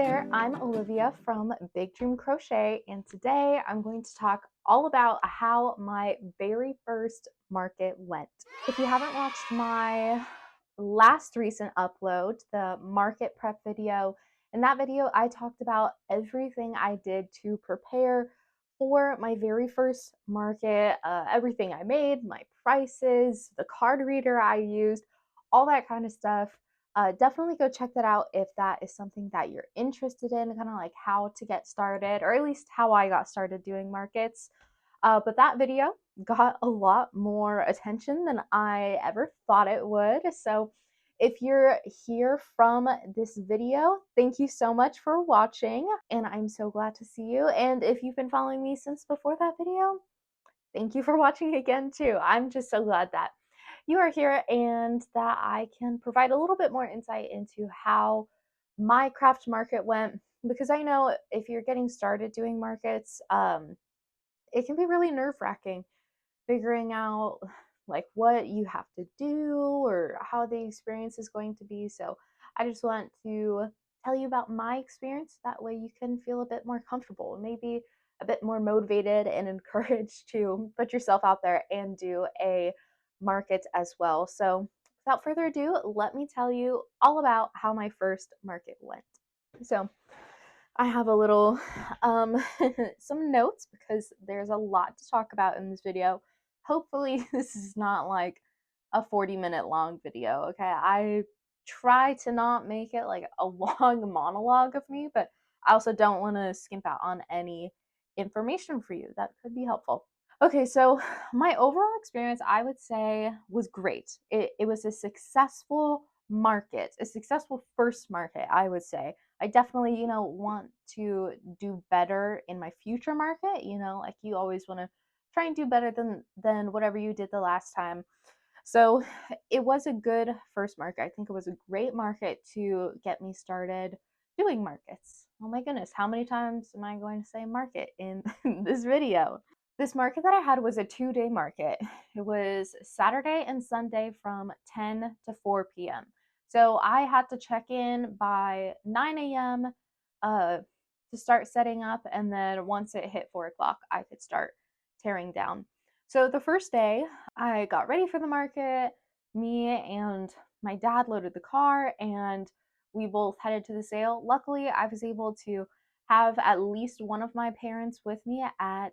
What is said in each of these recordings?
there, I'm Olivia from Big Dream Crochet, and today I'm going to talk all about how my very first market went. If you haven't watched my last recent upload, the market prep video, in that video I talked about everything I did to prepare for my very first market, everything I made, my prices, the card reader I used, all that kind of stuff. Definitely go check that out if that is something that you're interested in, kind of like how to get started, or at least how I got started doing markets. But that video got a lot more attention than I ever thought it would. So if you're here from this video, thank you so much for watching, and I'm so glad to see you. And if you've been following me since before that video, thank you for watching again too. I'm just so glad that you are here and that I can provide a little bit more insight into how my craft market went, because I know if you're getting started doing markets, it can be really nerve-wracking figuring out like what you have to do or how the experience is going to be. So I just want to tell you about my experience. That way you can feel a bit more comfortable and maybe a bit more motivated and encouraged to put yourself out there and do a market as well. So without further ado, let me tell you all about how my first market went. So I have a little some notes because there's a lot to talk about in this video. Hopefully this is not like a 40-minute long video, okay? I try to not make it like a long monologue of me, but I also don't want to skimp out on any information for you that could be helpful. Okay, so my overall experience, I would say, was great. It was a successful market, a successful first market, I would say. I definitely, want to do better in my future market. Like you always want to try and do better than whatever you did the last time. So it was a good first market. I think it was a great market to get me started doing markets. Oh my goodness, how many times am I going to say market in this video? This market that I had was a 2-day market. It was Saturday and Sunday from 10 to 4 p.m. So I had to check in by 9 a.m. To start setting up, and then once it hit 4 o'clock, I could start tearing down. So the first day, I got ready for the market. Me and my dad loaded the car, and we both headed to the sale. Luckily, I was able to have at least one of my parents with me at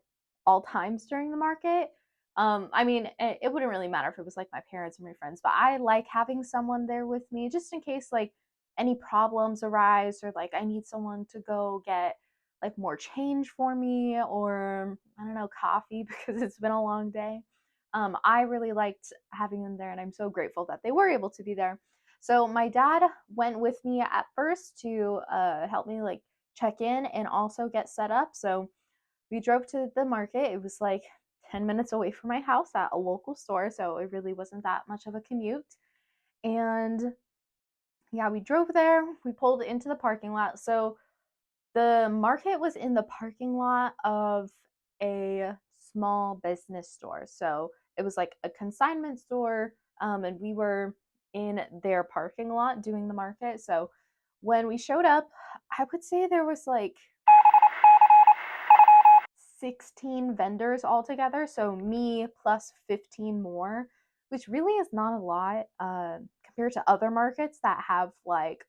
all times during the market. I mean, it wouldn't really matter if it was like my parents or my friends, but I like having someone there with me just in case like any problems arise, or like I need someone to go get like more change for me, or I don't know, coffee because it's been a long day. I really liked having them there, and I'm so grateful that they were able to be there. So my dad went with me at first to help me like check in and also get set up. So we drove to the market. It was like 10 minutes away from my house at a local store, so it really wasn't that much of a commute. And yeah, we drove there. We pulled into the parking lot. So the market was in the parking lot of a small business store. So it was like a consignment store, and we were in their parking lot doing the market. So when we showed up, I would say there was like 16 vendors altogether. So me plus 15 more, which really is not a lot compared to other markets that have like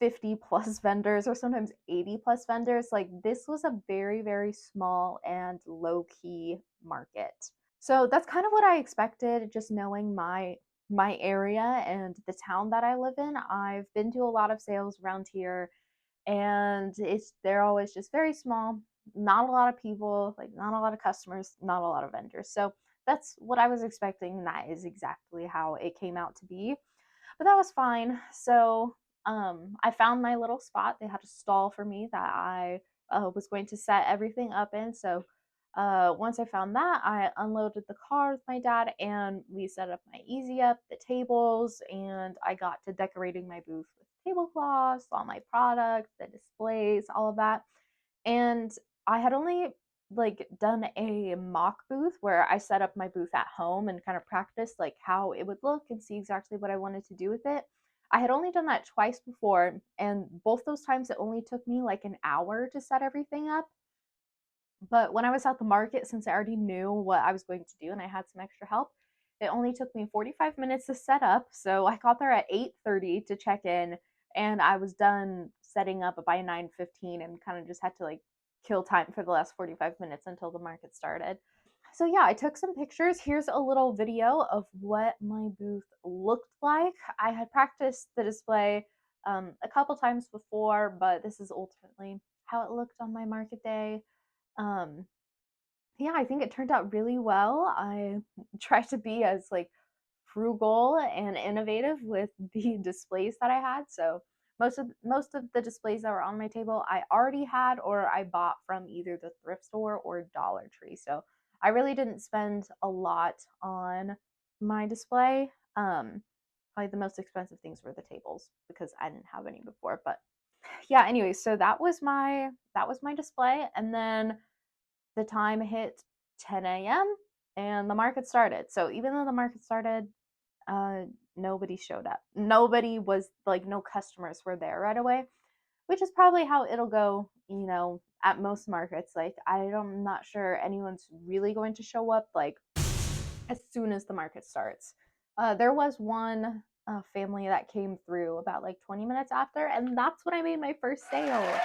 50 plus vendors or sometimes 80 plus vendors. Like this was a very, very small and low key market. So that's kind of what I expected, just knowing my area and the town that I live in. I've been to a lot of sales around here, and they're always just very small, not a lot of people, like not a lot of customers, not a lot of vendors. So that's what I was expecting, and that is exactly how it came out to be. But that was fine. So I found my little spot. They had a stall for me that I was going to set everything up in. So once I found that, I unloaded the car with my dad, and we set up my easy up, the tables, and I got to decorating my booth with tablecloths, all my products, the displays, all of that. And I had only like done a mock booth where I set up my booth at home and kind of practiced like how it would look and see exactly what I wanted to do with it. I had only done that twice before, and both those times it only took me like an hour to set everything up. But when I was at the market, since I already knew what I was going to do and I had some extra help, it only took me 45 minutes to set up. So I got there at 8:30 to check in, and I was done setting up by 9:15 and kind of just had to like kill time for the last 45 minutes until the market started. So yeah, I took some pictures. Here's a little video of what my booth looked like. I had practiced the display a couple times before, but this is ultimately how it looked on my market day. Um, yeah, I think it turned out really well. I tried to be as like frugal and innovative with the displays that I had. So most of the displays that were on my table I already had or I bought from either the thrift store or Dollar Tree. So I really didn't spend a lot on my display. Probably the most expensive things were the tables because I didn't have any before. But yeah, anyway, so that was my display, and then the time hit 10 a.m. and the market started. So even though the market started, uh, nobody showed up. Nobody was like, no customers were there right away, which is probably how it'll go, at most markets. Like, I'm not sure anyone's really going to show up like as soon as the market starts. There was one family that came through about like 20 minutes after, and that's when I made my first sale.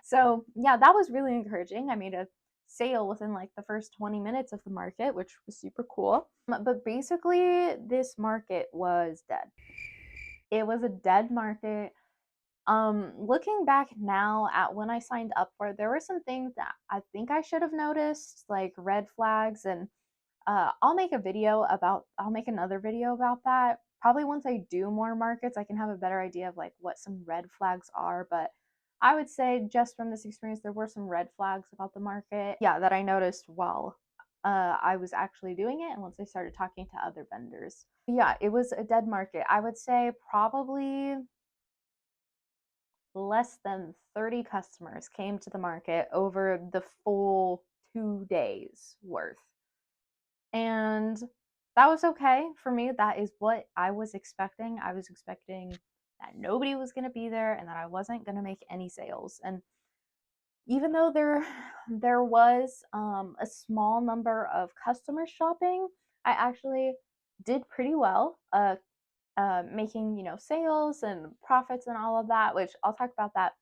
So yeah, that was really encouraging. I made a sale within like the first 20 minutes of the market, which was super cool. But basically, this market was dead. It was a dead market. Looking back now at when I signed up for it, there were some things that I think I should have noticed, like red flags, and I'll make another video about that. Probably once I do more markets, I can have a better idea of like what some red flags are. But I would say just from this experience, there were some red flags about the market, yeah, that I noticed while I was actually doing it and once I started talking to other vendors. Yeah, it was a dead market. I would say probably less than 30 customers came to the market over the full 2 days worth. And that was okay for me. That is what I was expecting. I was expecting that nobody was going to be there and that I wasn't going to make any sales. And even though there was a small number of customers shopping, I actually did pretty well, making sales and profits and all of that, which I'll talk about that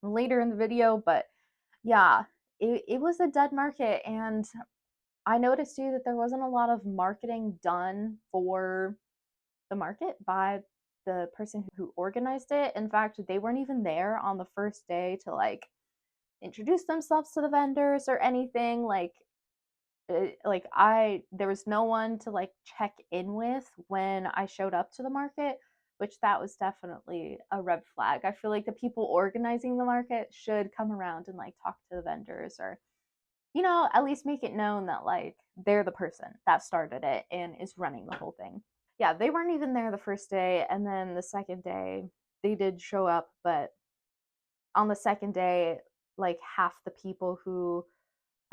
later in the video. But yeah, it was a dead market, and I noticed too that there wasn't a lot of marketing done for the market by the person who organized it. In fact, they weren't even there on the first day to like introduce themselves to the vendors or anything. Like there was no one to like check in with when I showed up to the market, which that was definitely a red flag. I feel like the people organizing the market should come around and like talk to the vendors, or at least make it known that like they're the person that started it and is running the whole thing. Yeah, they weren't even there the first day, and then the second day they did show up, but on the second day, like half the people who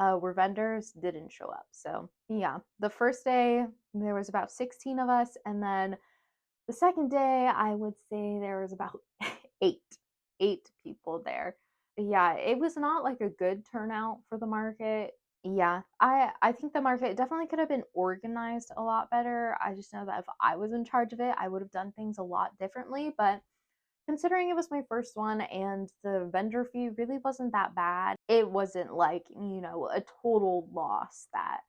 were vendors didn't show up. So yeah, the first day there was about 16 of us, and then the second day I would say there was about eight eight people there. Yeah, it was not like a good turnout for the market. Yeah, I think the market definitely could have been organized a lot better. I just know that if I was in charge of it, I would have done things a lot differently. But considering it was my first one and the vendor fee really wasn't that bad, it wasn't like, a total loss that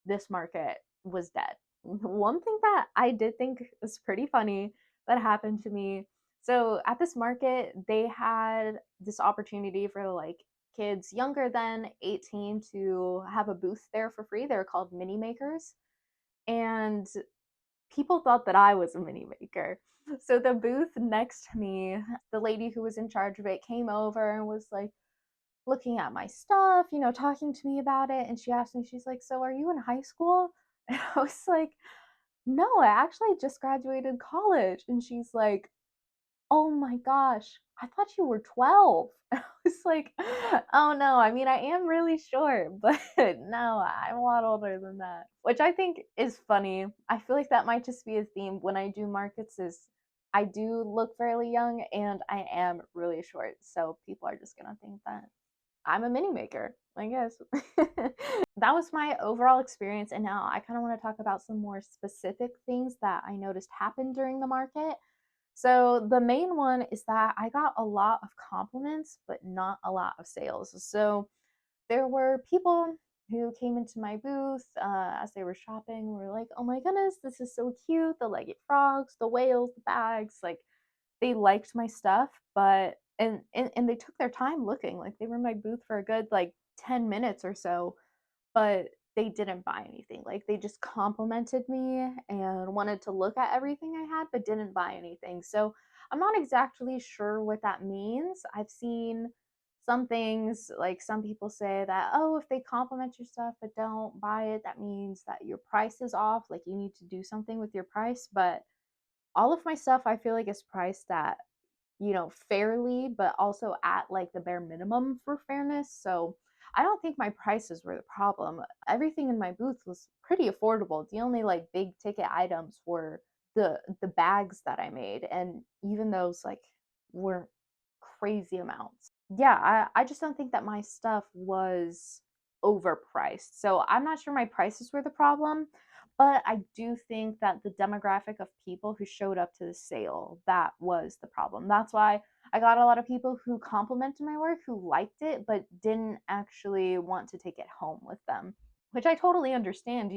this market was dead. One thing that I did think was pretty funny that happened to me. So at this market, they had this opportunity for like kids younger than 18 to have a booth there for free. They're called mini makers. And people thought that I was a mini maker. So the booth next to me, the lady who was in charge of it came over and was like looking at my stuff, talking to me about it. And she asked me, she's like, "So are you in high school?" And I was like, "No, I actually just graduated college." And she's like, oh my gosh, I thought you were 12. I was like, oh no, I mean, I am really short, but no, I'm a lot older than that, which I think is funny. I feel like that might just be a theme when I do markets is I do look fairly young and I am really short. So people are just gonna think that I'm a mini maker, I guess. That was my overall experience. And now I kind of want to talk about some more specific things that I noticed happened during the market. So the main one is that I got a lot of compliments, but not a lot of sales. So there were people who came into my booth as they were shopping, were like, "Oh my goodness, this is so cute! The legged frogs, the whales, the bags." Like they liked my stuff, but and they took their time looking. Like they were in my booth for a good like 10 minutes or so, but they didn't buy anything. Like they just complimented me and wanted to look at everything I had, but didn't buy anything. So I'm not exactly sure what that means. I've seen some things like some people say that, oh, if they compliment your stuff but don't buy it, that means that your price is off. Like you need to do something with your price. But all of my stuff I feel like is priced at, fairly, but also at like the bare minimum for fairness. So I don't think my prices were the problem. Everything in my booth was pretty affordable. The only like big ticket items were the bags that I made, and even those like weren't crazy amounts. Yeah, I just don't think that my stuff was overpriced. So I'm not sure my prices were the problem, but I do think that the demographic of people who showed up to the sale, that was the problem. That's why I got a lot of people who complimented my work, who liked it, but didn't actually want to take it home with them, which I totally understand.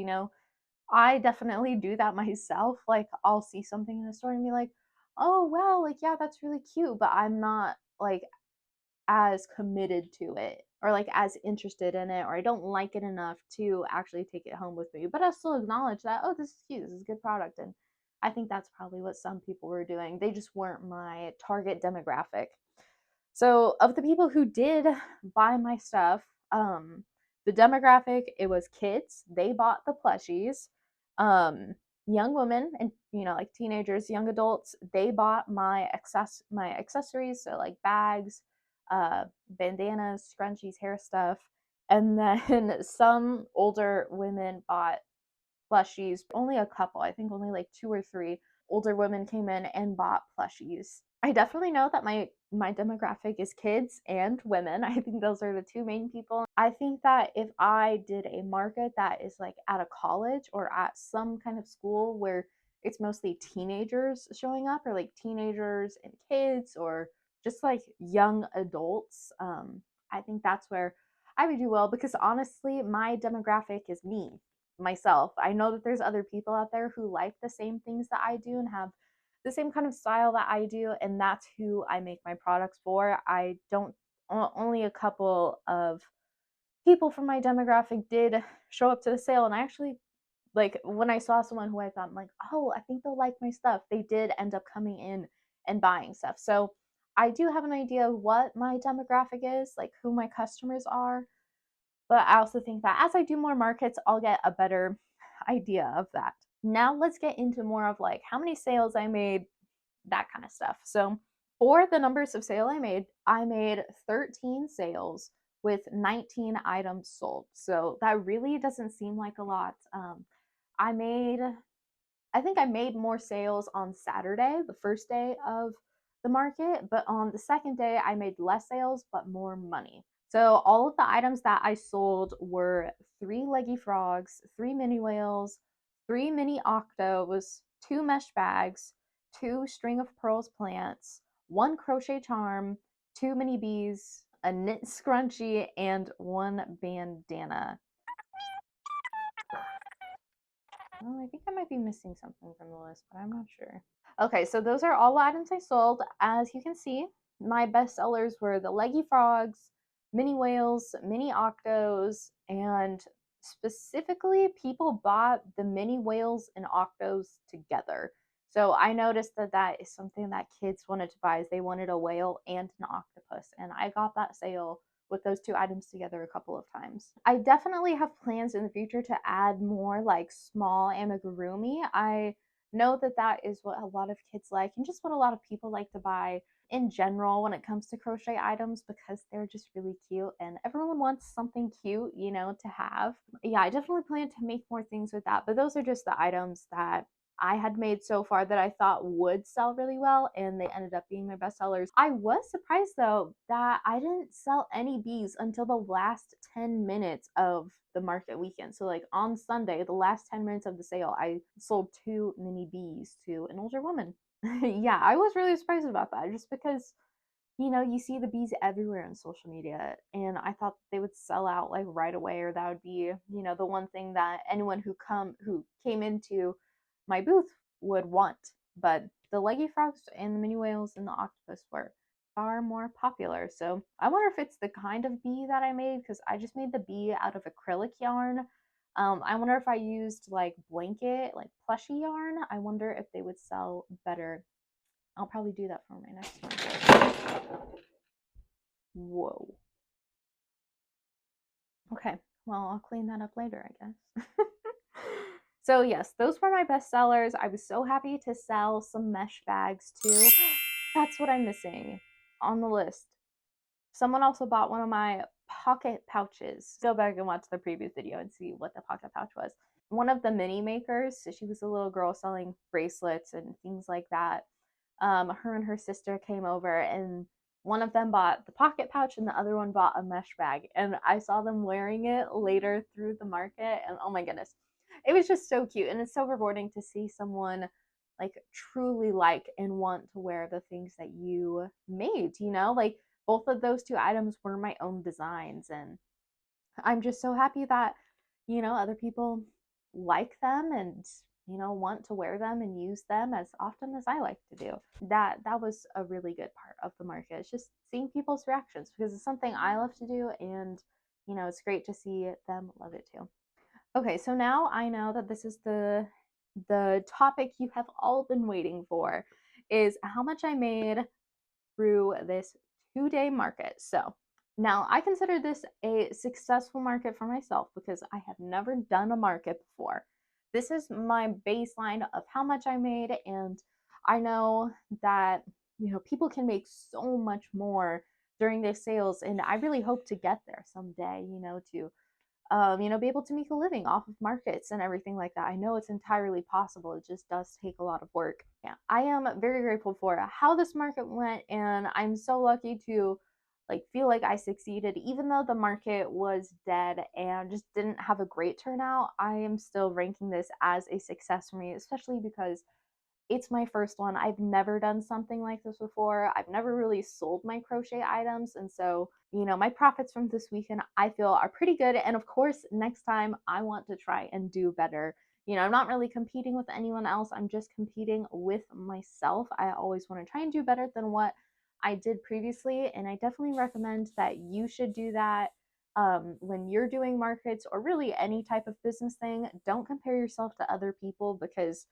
I definitely do that myself. Like, I'll see something in a store and be like, oh, wow, like, yeah, that's really cute, but I'm not like as committed to it or like as interested in it, or I don't like it enough to actually take it home with me. But I still acknowledge that, oh, this is cute, this is a good product. And I think that's probably what some people were doing. They just weren't my target demographic. So, of the people who did buy my stuff, the demographic, it was kids. They bought the plushies. Um, Young women and like teenagers, young adults, they bought my accessories, so like bags, bandanas, scrunchies, hair stuff. And then some older women bought plushies. Only a couple, I think only like two or three older women came in and bought plushies. I definitely know that my demographic is kids and women. I think those are the two main people. I think that if I did a market that is like at a college or at some kind of school where it's mostly teenagers showing up, or like teenagers and kids, or just like young adults, I think that's where I would do well, because honestly, my demographic is me, myself. I know that there's other people out there who like the same things that I do and have the same kind of style that I do, and that's who I make my products for. I don't Only a couple of people from my demographic did show up to the sale, and I actually, like, when I saw someone who I thought, I'm like, oh, I think they'll like my stuff, they did end up coming in and buying stuff. So I do have an idea of what my demographic is, like who my customers are, but I also think that as I do more markets, I'll get a better idea of that. Now let's get into more of like how many sales I made, that kind of stuff. So for the numbers of sale I made 13 sales with 19 items sold. So that really doesn't seem like a lot. I made I think I made more sales on Saturday, the first day of the market, but on the second day, I made less sales but more money. So, all of the items that I sold were three leggy frogs, three mini whales, three mini octos, two mesh bags, two string of pearls plants, one crochet charm, two mini bees, a knit scrunchie, and one bandana. Oh, I think I might be missing something from the list, but I'm not sure. Okay, so those are all the items I sold. As you can see, my best sellers were the leggy frogs, mini whales, mini octos, and specifically, people bought the mini whales and octos together. So I noticed that that is something that kids wanted to buy, is they wanted a whale and an octopus, and I got that sale with those two items together a couple of times. I definitely have plans in the future to add more like small amigurumi. I know that that is what a lot of kids like and just what a lot of people like to buy in general when it comes to crochet items because they're just really cute and everyone wants something cute, to have. Yeah, I definitely plan to make more things with that, but those are just the items that I had made so far that I thought would sell really well, and they ended up being my best sellers. I was surprised though that I didn't sell any bees until the last 10 minutes of the market weekend. So, like on Sunday, the last 10 minutes of the sale, I sold 2 mini bees to an older woman. Yeah, I was really surprised about that just because you see the bees everywhere on social media, and I thought they would sell out like right away, or that would be, the one thing that anyone who came into my booth would want. But the leggy frogs and the mini whales and the octopus were far more popular. So I wonder if it's the kind of bee that I made because I just made the bee out of acrylic yarn. I wonder if I used like blanket, like plushy yarn. I wonder if they would sell better. I'll probably do that for my next one. Whoa. Okay. Well, I'll clean that up later, I guess. So, yes, those were my best sellers. I was so happy to sell some mesh bags too. That's what I'm missing on the list. Someone also bought one of my pocket pouches. Go back and watch the previous video and see what the pocket pouch was. One of the mini makers, so she was a little girl selling bracelets and things like that. Her and her sister came over, and one of them bought the pocket pouch and the other one bought a mesh bag. And I saw them wearing it later through the market, and oh my goodness, it was just so cute. And it's so rewarding to see someone like truly like and want to wear the things that you made, like both of those two items were my own designs, and I'm just so happy that other people like them and want to wear them and use them as often as I like to do. That was a really good part of the market. It's just seeing people's reactions because it's something I love to do, and it's great to see them love it too. Okay, so now I know that this is the topic you have all been waiting for, is how much I made through this 2-day market. So now I consider this a successful market for myself because I have never done a market before. This is my baseline of how much I made, and I know that people can make so much more during their sales, and I really hope to get there someday, to be able to make a living off of markets and everything like that. I know it's entirely possible. It just does take a lot of work. Yeah, I am very grateful for how this market went, and I'm so lucky to feel like I succeeded, even though the market was dead and just didn't have a great turnout. I am still ranking this as a success for me, especially because it's my first one. I've never done something like this before. I've never really sold my crochet items. And so, my profits from this weekend, I feel, are pretty good. And of course, next time I want to try and do better. I'm not really competing with anyone else. I'm just competing with myself. I always want to try and do better than what I did previously. And I definitely recommend that you should do that. When you're doing markets or really any type of business thing, don't compare yourself to other people because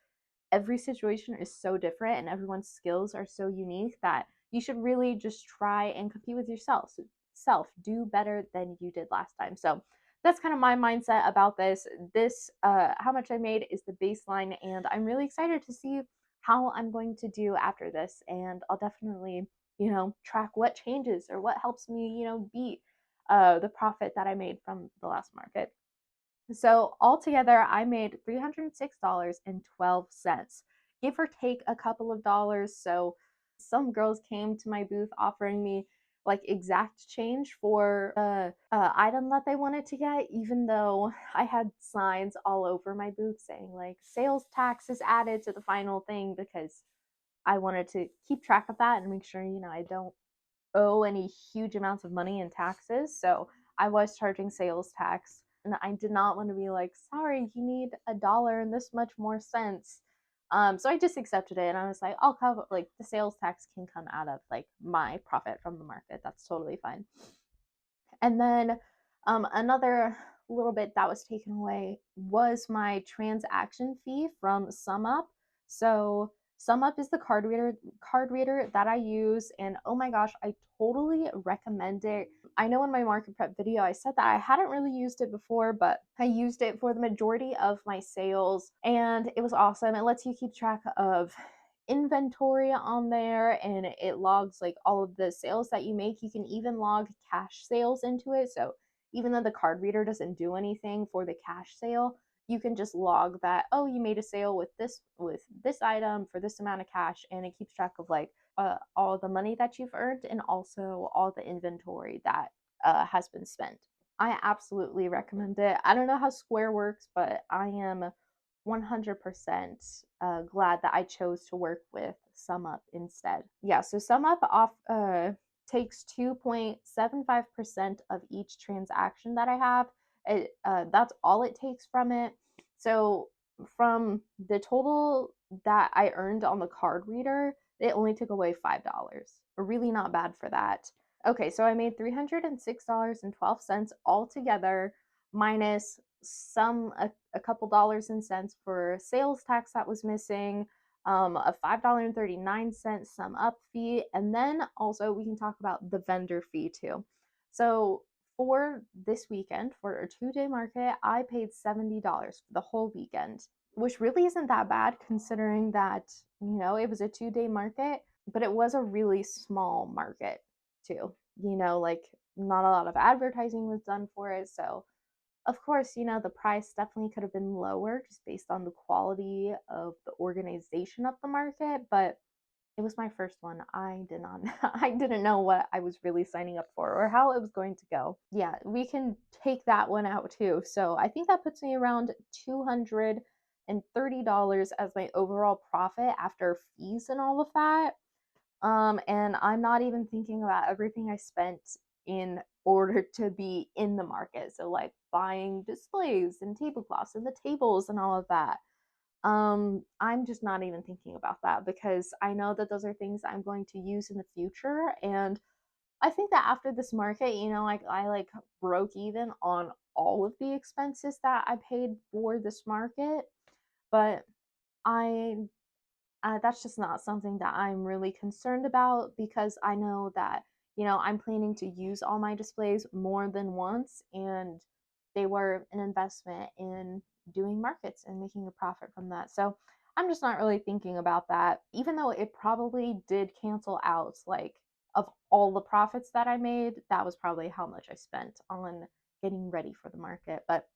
every situation is so different and everyone's skills are so unique that you should really just try and compete with yourself. So do better than you did last time. So that's kind of my mindset about this. How much I made is the baseline, and I'm really excited to see how I'm going to do after this. And I'll definitely, track what changes or what helps me, beat the profit that I made from the last market. So altogether, I made $306.12, give or take a couple of dollars. So some girls came to my booth offering me like exact change for the item that they wanted to get, even though I had signs all over my booth saying like sales tax is added to the final thing because I wanted to keep track of that and make sure, I don't owe any huge amounts of money in taxes. So I was charging sales tax, and I did not want to be like, sorry, you need $1 and this much more cents. So I just accepted it, and I was like, I'll cover, like, the sales tax can come out of like my profit from the market. That's totally fine. And then another little bit that was taken away was my transaction fee from SumUp. So SumUp is the card reader that I use, and oh my gosh, I totally recommend it. I know in my market prep video I said that I hadn't really used it before, but I used it for the majority of my sales and it was awesome. It lets you keep track of inventory on there and it logs like all of the sales that you make. You can even log cash sales into it. So even though the card reader doesn't do anything for the cash sale, you can just log that, oh, you made a sale with this item for this amount of cash, and it keeps track of like all the money that you've earned and also all the inventory that has been spent. I absolutely recommend it. I don't know how Square works, but I am 100% glad that I chose to work with SumUp instead. Yeah, so SumUp takes 2.75% of each transaction that I have. That's all it takes from it. So from the total that I earned on the card reader, it only took away $5. Really not bad for that. Okay, so I made $306.12 altogether, minus a couple dollars and cents for sales tax that was missing, a $5.39 sum up fee, and then also we can talk about the vendor fee too. So for this weekend, for a 2-day market, I paid $70 for the whole weekend, which really isn't that bad considering that, it was a 2-day market, but it was a really small market too. Like not a lot of advertising was done for it. So, of course, the price definitely could have been lower just based on the quality of the organization of the market, but it was my first one. I did not I didn't know what I was really signing up for or how it was going to go. Yeah, we can take that one out too. So, I think that puts me around $230 as my overall profit after fees and all of that. And I'm not even thinking about everything I spent in order to be in the market. So like buying displays and tablecloths and the tables and all of that. I'm just not even thinking about that because I know that those are things I'm going to use in the future. And I think that after this market, like I like broke even on all of the expenses that I paid for this market. But I that's just not something that I'm really concerned about because I know that, I'm planning to use all my displays more than once and they were an investment in doing markets and making a profit from that. So I'm just not really thinking about that, even though it probably did cancel out like of all the profits that I made, that was probably how much I spent on getting ready for the market. But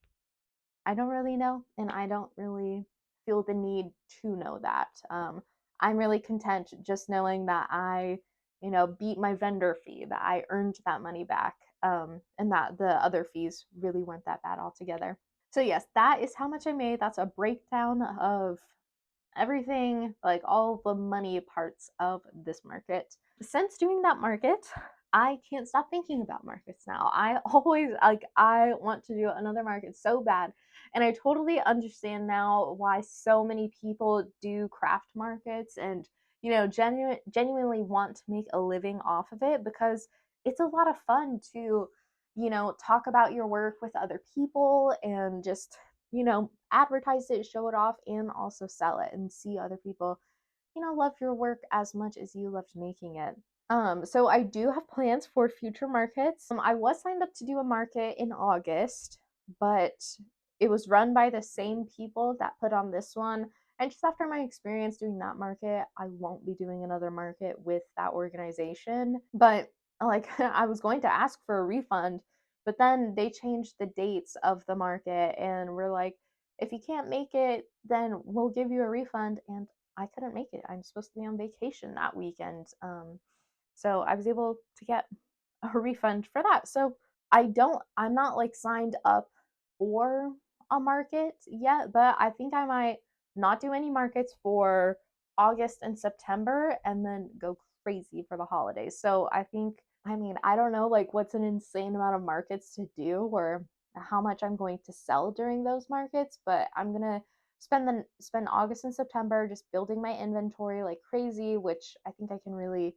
I don't really know, and I don't really feel the need to know that. I'm really content just knowing that I, beat my vendor fee, that I earned that money back, and that the other fees really weren't that bad altogether. So, yes, that is how much I made. That's a breakdown of everything, like all the money parts of this market. Since doing that market, I can't stop thinking about markets now. I always I want to do another market so bad. And I totally understand now why so many people do craft markets and genuinely want to make a living off of it because it's a lot of fun to talk about your work with other people and just advertise it, show it off, and also sell it and see other people, love your work as much as you loved making it. So I do have plans for future markets. I was signed up to do a market in August, but it was run by the same people that put on this one. And just after my experience doing that market, I won't be doing another market with that organization. But like I was going to ask for a refund, but then they changed the dates of the market and we're like, if you can't make it, then we'll give you a refund. And I couldn't make it. I'm supposed to be on vacation that weekend. So I was able to get a refund for that. So I'm not like signed up for a market yet, but I think I might not do any markets for August and September and then go crazy for the holidays. So I don't know like what's an insane amount of markets to do or how much I'm going to sell during those markets, but I'm going to spend August and September just building my inventory like crazy, which I think I can really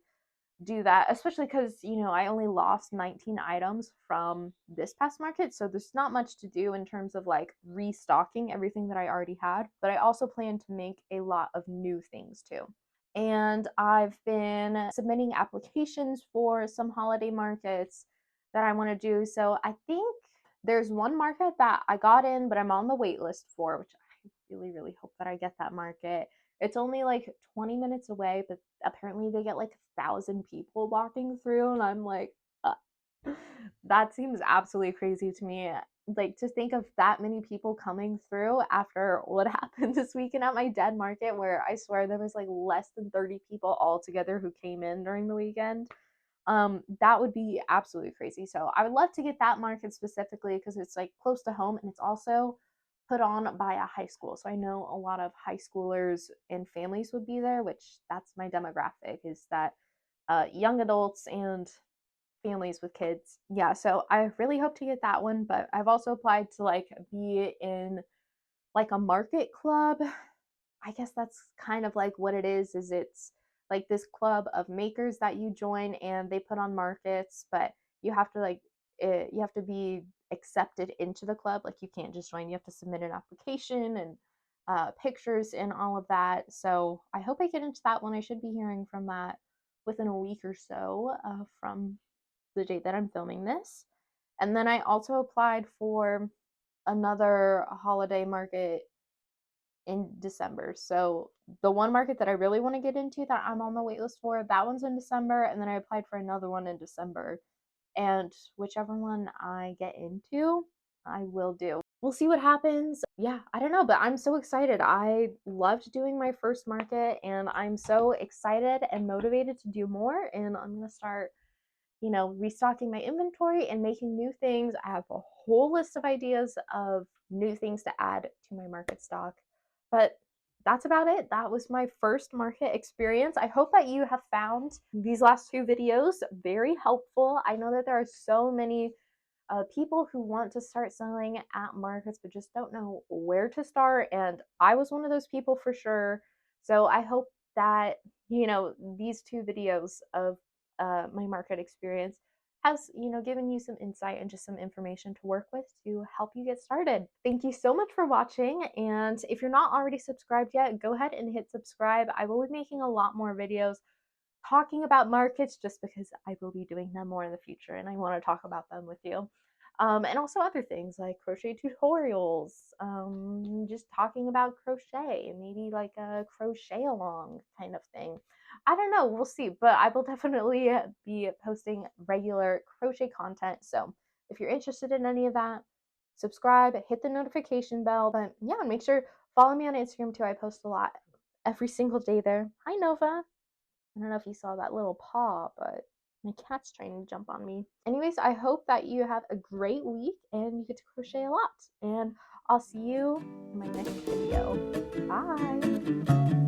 do that, especially because I only lost 19 items from this past market, so there's not much to do in terms of like restocking everything that I already had, but I also plan to make a lot of new things too. And I've been submitting applications for some holiday markets. that I want to do. So I think there's one market that I got in, but I'm on the wait list for, which I really, really hope that I get that market. It's only like 20 minutes away, but apparently they get like 1,000 people walking through, and I'm like, uh, that seems absolutely crazy to me. Like to think of that many people coming through after what happened this weekend at my dead market, where I swear there was like less than 30 people altogether who came in during the weekend. That would be absolutely crazy. So I would love to get that market specifically because it's like close to home and it's also put on by a high school. So I know a lot of high schoolers and families would be there, which that's my demographic, is that young adults and families with kids. Yeah, so I really hope to get that one, but I've also applied to like be in like a market club. I guess that's kind of like what it is it's like this club of makers that you join and they put on markets, but you have to like you have to be accepted into the club. Like you can't just join, you have to submit an application and pictures and all of that. So I hope I get into that one. I should be hearing from that within a week or so from the date that I'm filming this. And then I also applied for another holiday market in December. So the one market that I really want to get into that I'm on the wait list for, that one's in December, and then I applied for another one in December. And whichever one I get into, I will do. We'll see what happens. Yeah, I don't know, but I'm so excited. I loved doing my first market and I'm so excited and motivated to do more, and I'm going to start restocking my inventory and making new things. I have a whole list of ideas of new things to add to my market stock. But that's about it. That was my first market experience. I hope that you have found these last two videos very helpful. I know that there are so many people who want to start selling at markets but just don't know where to start. And I was one of those people for sure. So I hope that, these two videos of my market experience has, given you some insight and just some information to work with to help you get started. Thank you so much for watching. And if you're not already subscribed yet, go ahead and hit subscribe. I will be making a lot more videos talking about markets just because I will be doing them more in the future and I want to talk about them with you. And also other things like crochet tutorials, just talking about crochet, maybe like a crochet along kind of thing. I don't know, we'll see, but I will definitely be posting regular crochet content. So if you're interested in any of that, subscribe, hit the notification bell. But yeah, make sure follow me on Instagram too. I post a lot every single day there. Hi Nova. I don't know if you saw that little paw, but my cat's trying to jump on me. Anyways, I hope that you have a great week and you get to crochet a lot. And I'll see you in my next video. Bye.